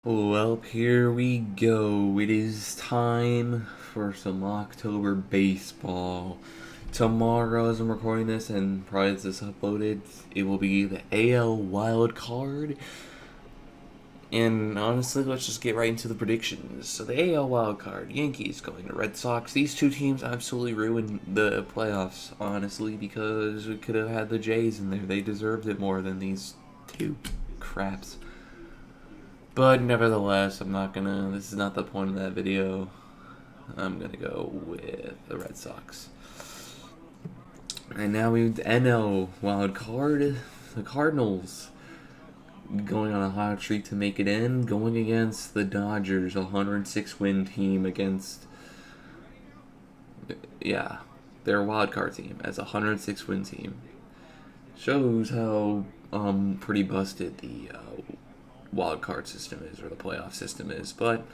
Well, here we go. It is time for some October baseball. Tomorrow, as I'm recording this, and probably as this uploaded, it will be the AL wild card. And honestly, let's just get right into the predictions. So the AL wild card, Yankees going to Red Sox. These two teams absolutely ruined the playoffs, honestly, because we could have had the Jays in there. They deserved it more than these two craps. But nevertheless, this is not the point of that video. I'm gonna go with the Red Sox. And now we have the NL wild card. The Cardinals going on a hot streak to make it in, going against the Dodgers, a 106 win team against, their wild card team as a 106 win team. Shows how pretty busted the wild card system is, or the playoff system is, but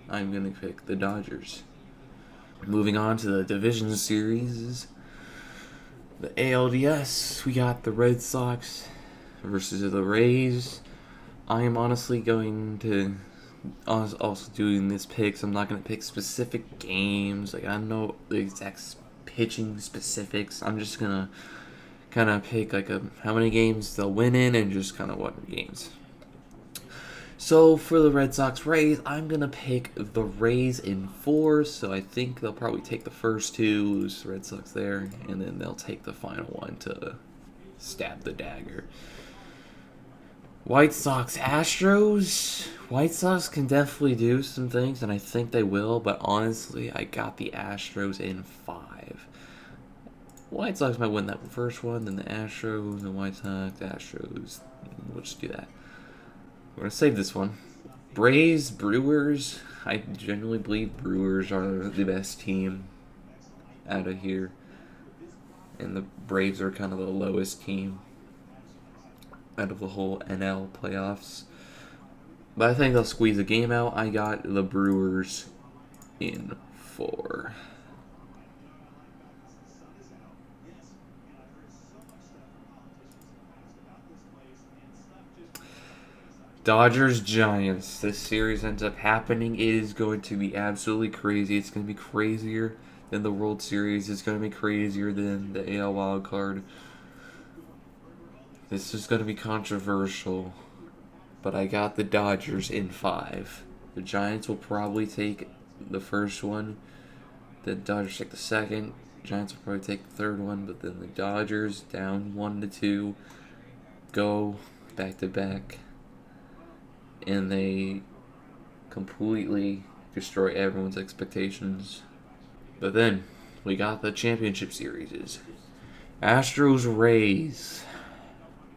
I'm going to pick the Dodgers. Moving on to the division series, the ALDS, we got the Red Sox versus the Rays. I am honestly going to also doing this picks. I'm not going to pick specific games. Like, I don't know the exact pitching specifics. I'm just going to kind of pick how many games they'll win in and just kind of what games. So for the Red Sox Rays, I'm going to pick the Rays in 4. So I think they'll probably take the first 2, lose the Red Sox there, and then they'll take the final one to stab the dagger. White Sox Astros. White Sox can definitely do some things, and I think they will, but honestly, I got the Astros in 5. White Sox might win that first one, then the Astros, and White Sox, Astros. We'll just do that. We're going to save this one. Braves, Brewers. I genuinely believe Brewers are the best team out of here. And the Braves are kind of the lowest team out of the whole NL playoffs. But I think they'll squeeze a game out. I got the Brewers in 4. Dodgers Giants. This series ends up happening. It is going to be absolutely crazy. It's going to be crazier than the World Series. It's going to be crazier than the AL wild card. This is going to be controversial, but I got the Dodgers in 5. The Giants will probably take the first one. The Dodgers take the second. Giants will probably take the third one, but then the Dodgers down 1-2 go back to back. And they completely destroy everyone's expectations. But then we got the championship series. Astros Rays.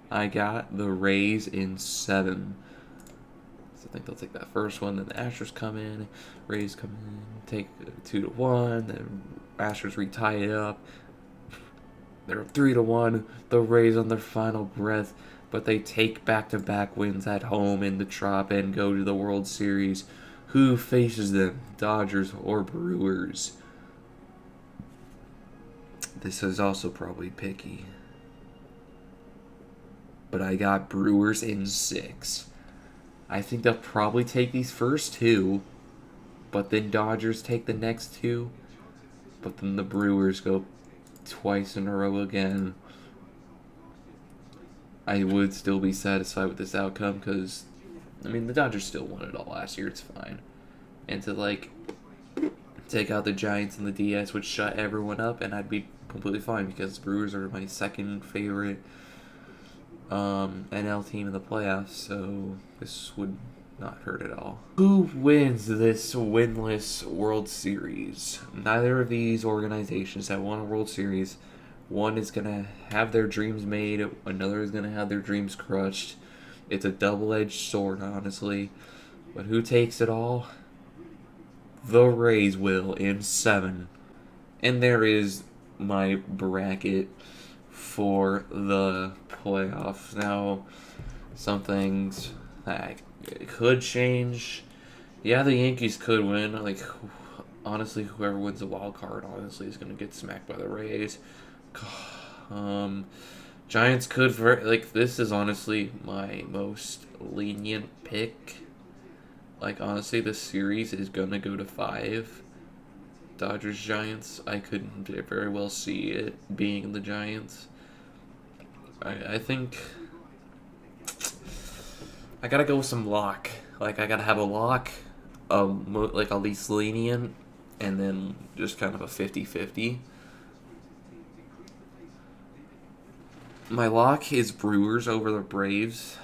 I got the Rays in 7. So I think they'll take that first one. Then the Astros come in. Rays come in. Take 2-1. Then Astros retie it up. They're 3-1. The Rays on their final breath. But they take back-to-back wins at home in the Trop and go to the World Series. Who faces them? Dodgers or Brewers? This is also probably picky. But I got Brewers in 6. I think they'll probably take these first 2. But then Dodgers take the next 2. But then the Brewers go twice in a row again. I would still be satisfied with this outcome because, the Dodgers still won it all last year. It's fine. And to, take out the Giants and the DS would shut everyone up, and I'd be completely fine because the Brewers are my second favorite NL team in the playoffs, so this would not hurt at all. Who wins this winless World Series? Neither of these organizations have won a World Series. One is going to have their dreams made. Another is going to have their dreams crushed. It's a double-edged sword, honestly. But who takes it all? The Rays will in 7. And there is my bracket for the playoffs. Now, some things that could change. Yeah, the Yankees could win. Honestly, whoever wins the wild card, honestly, is going to get smacked by the Rays. Giants could this is honestly my most lenient pick Like, honestly, this series is gonna go to 5. Dodgers Giants. I could very well see it being the Giants. I think I gotta go with some lock. Like, I gotta have a lock, like at least lenient, and then just kind of a 50-50. My lock is Brewers over the Braves.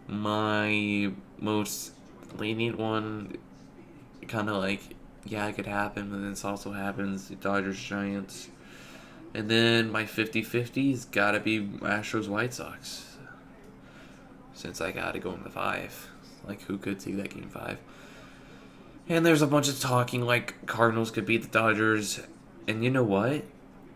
My most lenient one, kind of like, yeah, it could happen, but then this also happens. The Dodgers Giants. And then my 50-50's gotta be Astros White Sox. Since I gotta go into 5. Like, who could see that game 5? And there's a bunch of talking like Cardinals could beat the Dodgers. And you know what?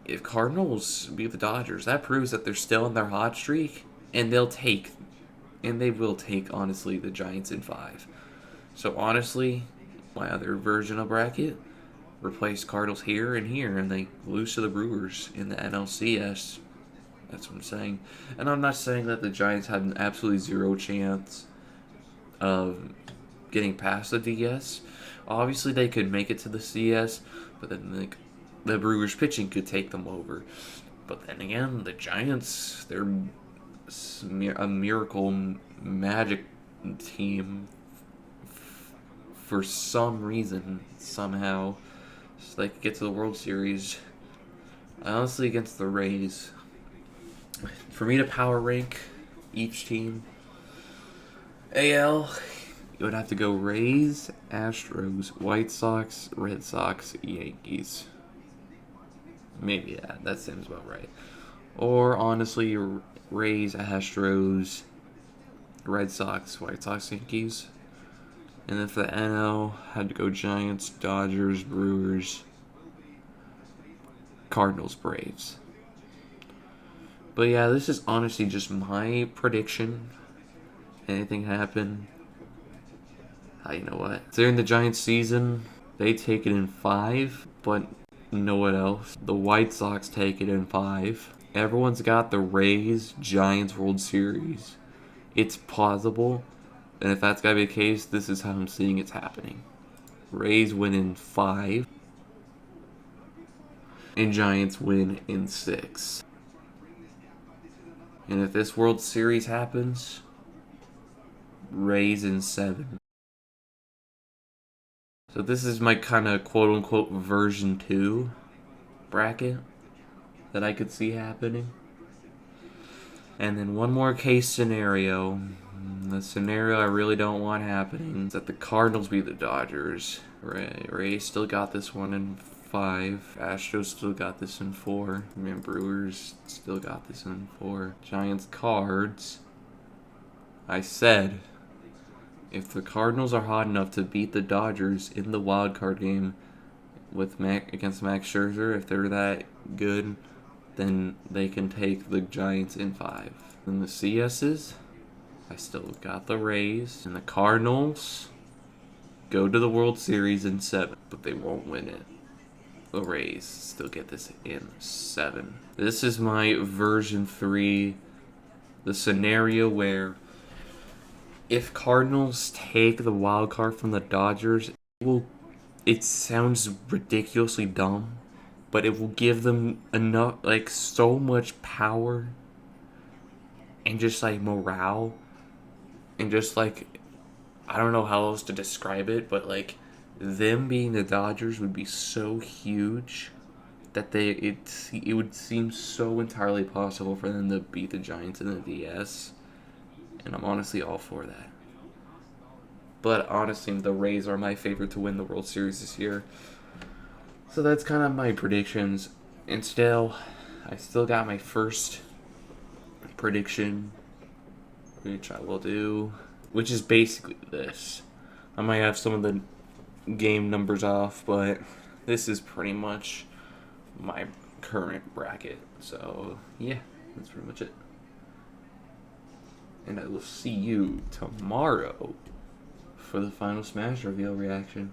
If Cardinals beat the Dodgers, that proves that they're still in their hot streak. And they will take, honestly, the Giants in 5. So, honestly, my other version of bracket, replace Cardinals here, and they lose to the Brewers in the NLCS. That's what I'm saying. And I'm not saying that the Giants have an absolutely zero chance of getting past the DS. Obviously, they could make it to the CS, but then the Brewers pitching could take them over. But then again, the Giants, they're a miracle magic team for some reason, somehow. So they could get to the World Series. Honestly, against the Rays. For me to power rank each team, AL, you would have to go Rays, Astros, White Sox, Red Sox, Yankees. Maybe that seems about right. Or honestly, Rays, Astros, Red Sox, White Sox, Yankees. And then for the NL, had to go Giants, Dodgers, Brewers, Cardinals, Braves. But yeah, this is honestly just my prediction. Anything happen? You know what? During the Giants season, they take it in 5, but know what else? The White Sox take it in 5. Everyone's got the Rays Giants World Series. It's plausible, and if that's gotta be the case, this is how I'm seeing it's happening. Rays win in 5, and Giants win in 6. And if this World Series happens, Rays in 7. So this is my kind of quote-unquote version 2 bracket that I could see happening. And then one more case scenario. The scenario I really don't want happening is that the Cardinals beat the Dodgers. Rays still got this one in 5. Astros still got this in 4. And Brewers still got this in 4. Giants, Cards. I said, if the Cardinals are hot enough to beat the Dodgers in the wild card game with against Max Scherzer, if they're that good, then they can take the Giants in 5. And the CSs, I still got the Rays. And the Cardinals go to the World Series in 7, but they won't win it. The Rays still get this in 7. This is my version 3, the scenario where if Cardinals take the wild card from the Dodgers, it sounds ridiculously dumb, but it will give them enough, like, so much power and just, like, morale and just, like, I don't know how else to describe it, but, like, them being the Dodgers would be so huge that it would seem so entirely possible for them to beat the Giants in the DS, and I'm honestly all for that. But honestly, the Rays are my favorite to win the World Series this year. So that's kind of my predictions. And still, I still got my first prediction, which I will do, which is basically this. I might have some of the game numbers off, but this is pretty much my current bracket. So, yeah, that's pretty much it. And I will see you tomorrow for the final Smash reveal reaction.